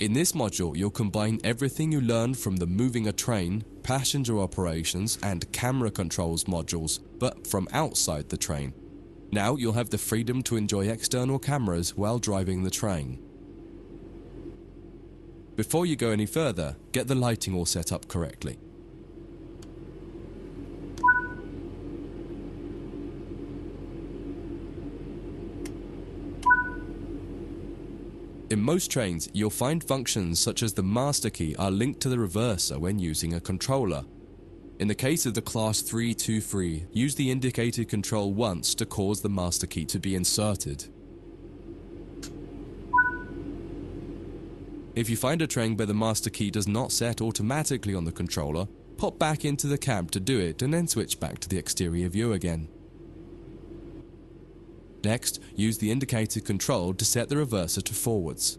In this module, you'll combine everything you learned from the moving a train, passenger operations, and camera controls modules, but from outside the train. Now you'll have the freedom to enjoy external cameras while driving the train. Before you go any further, get the lighting all set up correctly. In most trains, you'll find functions such as the master key are linked to the reverser when using a controller. In the case of the Class 323, use the indicated control once to cause the master key to be inserted. If you find a train where the master key does not set automatically on the controller, pop back into the cab to do it and then switch back to the exterior view again. Next, use the indicated control to set the reverser to forwards.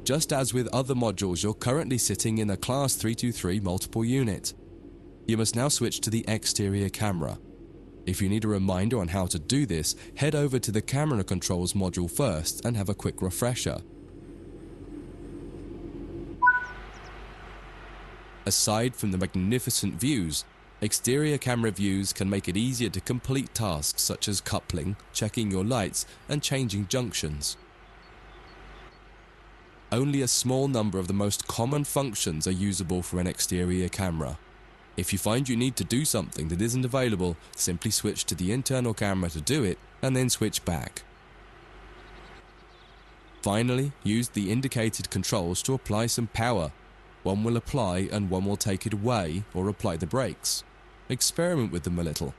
Just as with other modules, you're currently sitting in a Class 323 multiple unit. You must now switch to the exterior camera. If you need a reminder on how to do this, head over to the camera controls module first and have a quick refresher. Aside from the magnificent views, exterior camera views can make it easier to complete tasks such as coupling, checking your lights, and changing junctions. Only a small number of the most common functions are usable for an exterior camera. If you find you need to do something that isn't available, simply switch to the internal camera to do it, and then switch back. Finally, use the indicated controls to apply some power. One will apply and one will take it away or apply the brakes. Experiment with them a little.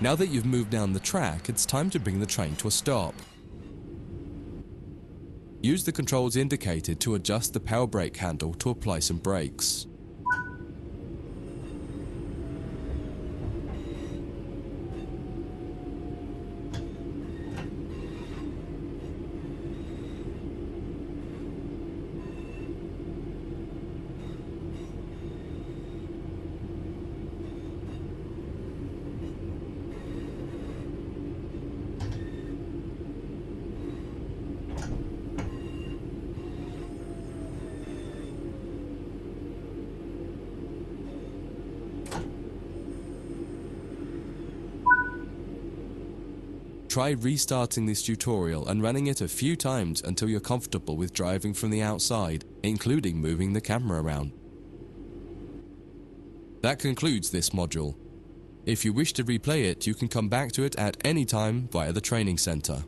Now that you've moved down the track, it's time to bring the train to a stop. Use the controls indicated to adjust the power brake handle to apply some brakes. try restarting this tutorial and running it a few times until you're comfortable with driving from the outside, including moving the camera around. That concludes this module. If you wish to replay it, you can come back to it at any time via the training center.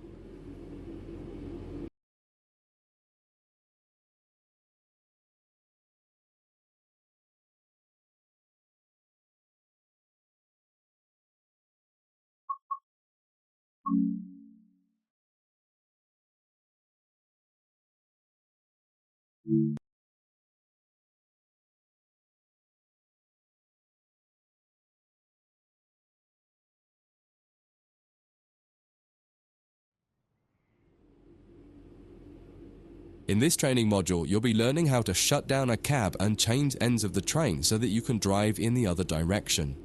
In this training module, you'll be learning how to shut down a cab and change ends of the train so that you can drive in the other direction.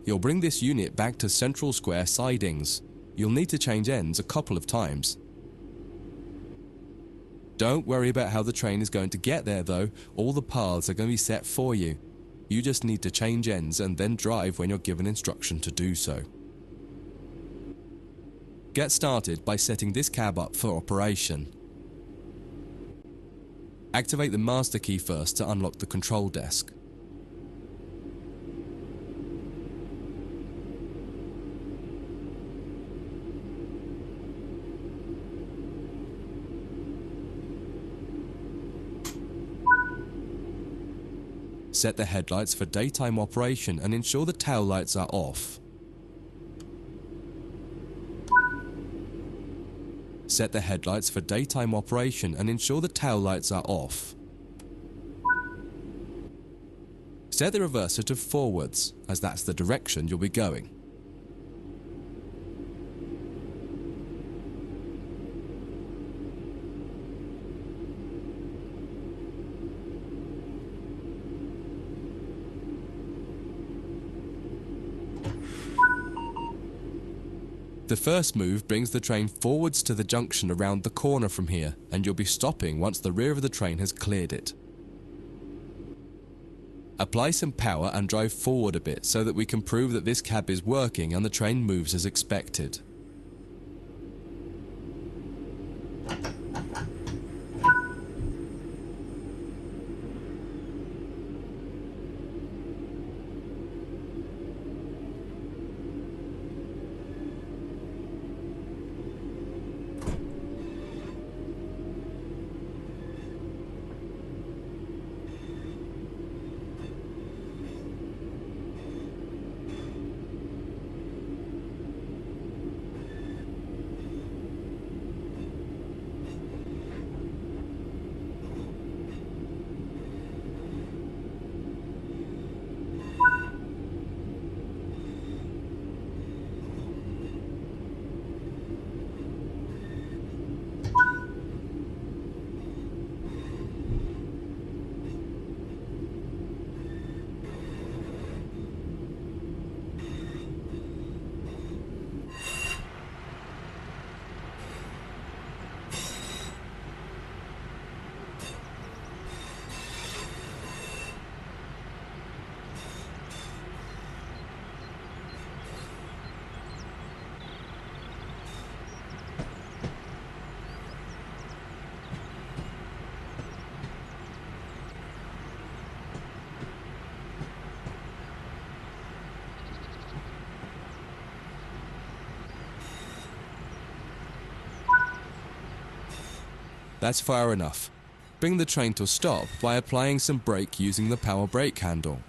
You'll bring this unit back to central square sidings. You'll need to change ends a couple of times. Don't worry about how the train is going to get there though, all the paths are going to be set for you. You just need to change ends and then drive when you're given instruction to do so. Get started by setting this cab up for operation. Activate the master key first to unlock the control desk. Set the headlights for daytime operation and ensure the tail lights are off. Set the headlights for daytime operation and ensure the tail lights are off. Set the reverser to forwards, as that's the direction you'll be going. The first move brings the train forwards to the junction around the corner from here, and you'll be stopping once the rear of the train has cleared it. Apply some power and drive forward a bit so that we can prove that this cab is working and the train moves as expected. That's far enough. Bring the train to a stop by applying some brake using the power brake handle.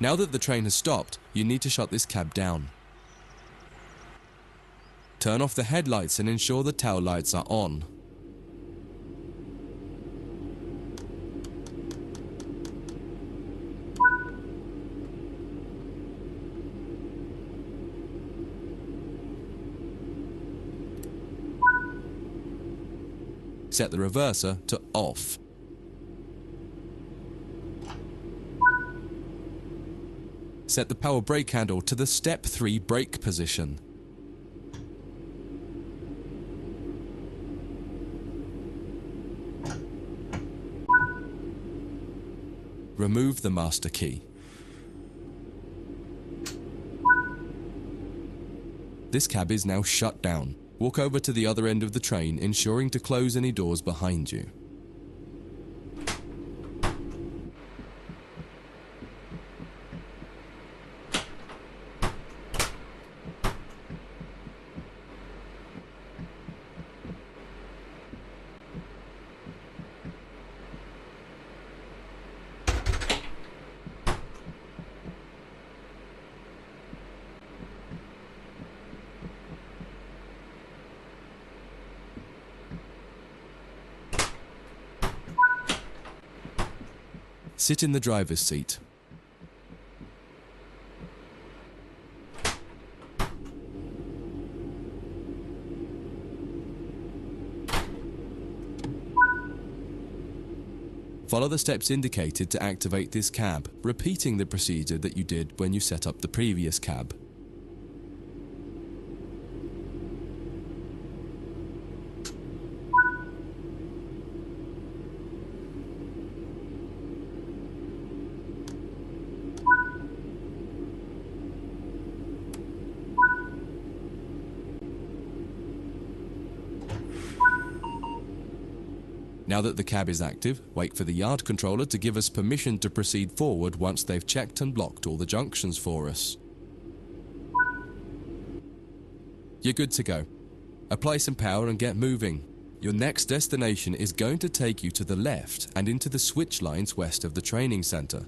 Now that the train has stopped, you need to shut this cab down. Turn off the headlights and ensure the tail lights are on. Set the reverser to off. Set the power brake handle to the step 3 brake position. Remove the master key. This cab is now shut down. Walk over to the other end of the train, ensuring to close any doors behind you. Sit in the driver's seat. Follow the steps indicated to activate this cab, repeating the procedure that you did when you set up the previous cab. Now that the cab is active, wait for the yard controller to give us permission to proceed forward once they've checked and blocked all the junctions for us. You're good to go. Apply some power and get moving. Your next destination is going to take you to the left and into the switch lines west of the training center.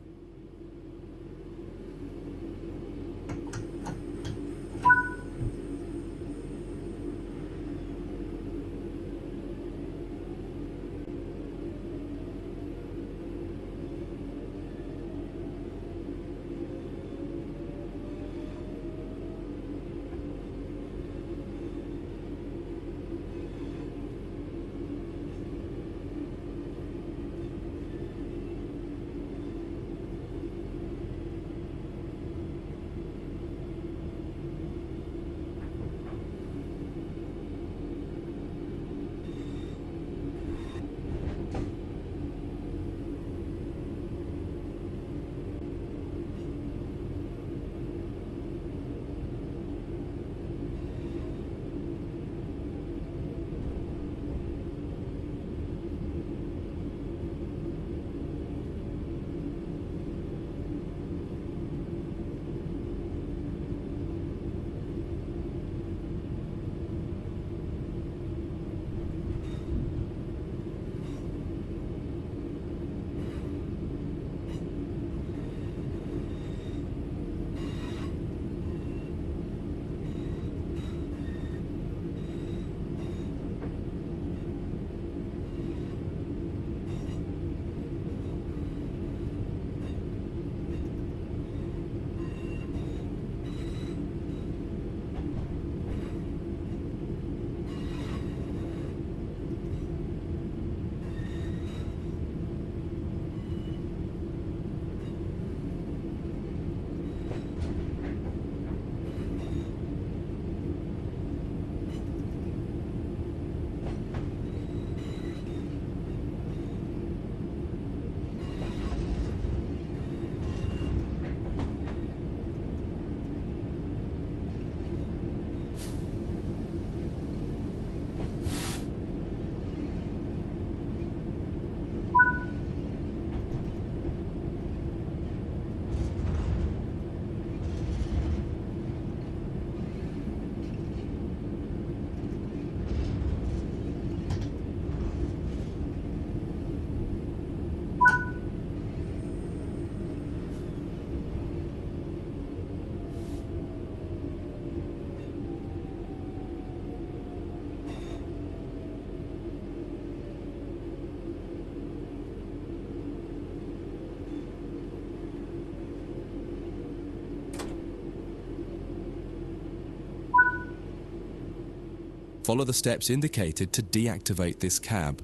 Follow the steps indicated to deactivate this cab.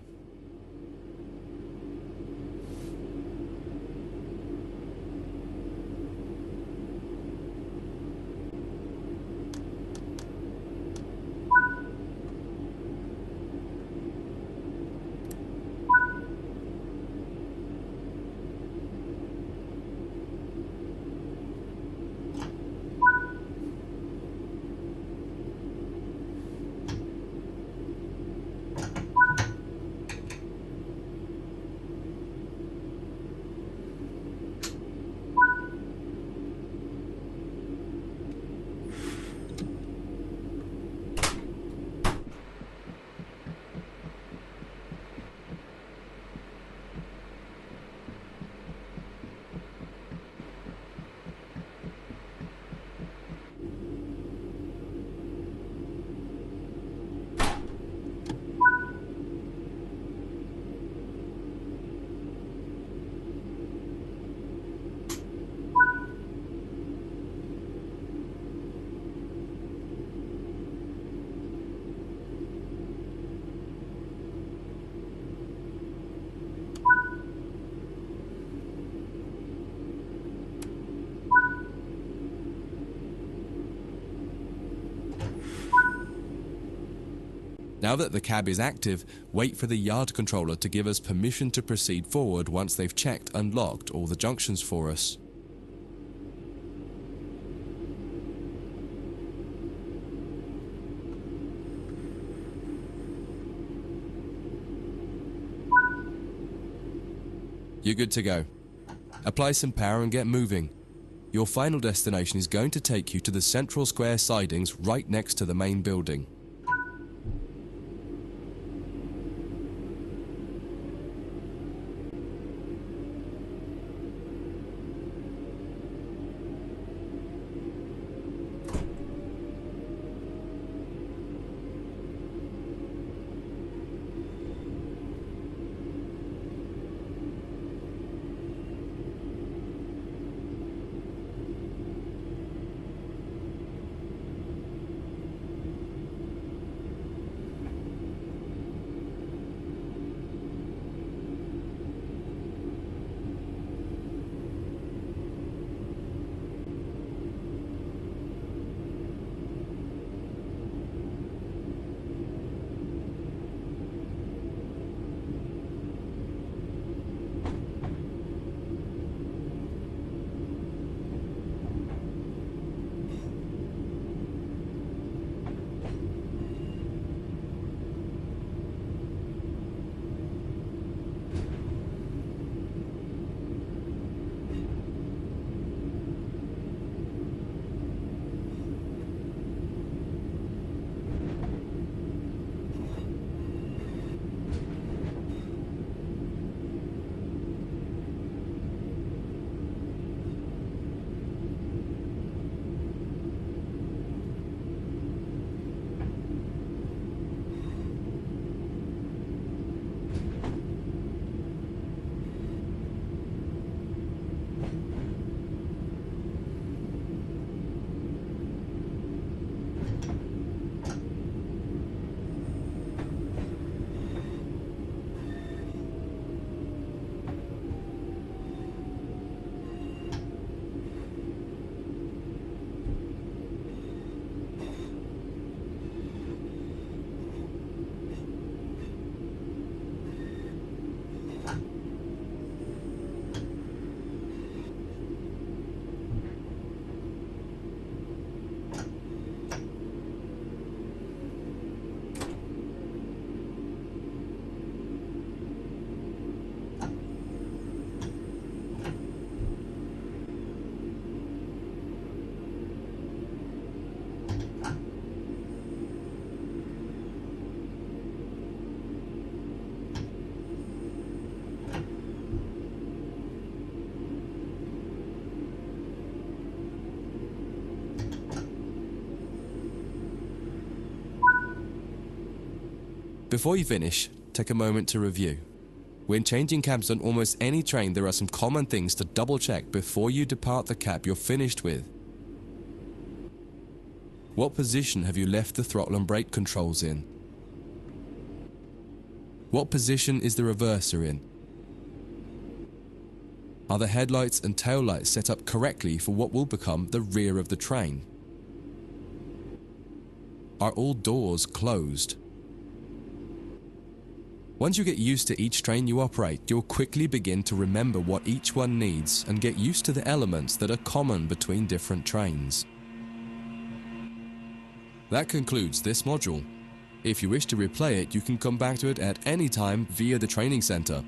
Now that the cab is active, wait for the yard controller to give us permission to proceed forward once they've checked and locked all the junctions for us. You're good to go. Apply some power and get moving. Your final destination is going to take you to the central square sidings right next to the main building. Before you finish, take a moment to review. When changing cabs on almost any train, there are some common things to double check before you depart the cab you're finished with. What position have you left the throttle and brake controls in? What position is the reverser in? Are the headlights and taillights set up correctly for what will become the rear of the train? Are all doors closed? Once you get used to each train you operate, you'll quickly begin to remember what each one needs and get used to the elements that are common between different trains. That concludes this module. If you wish to replay it, you can come back to it at any time via the training center.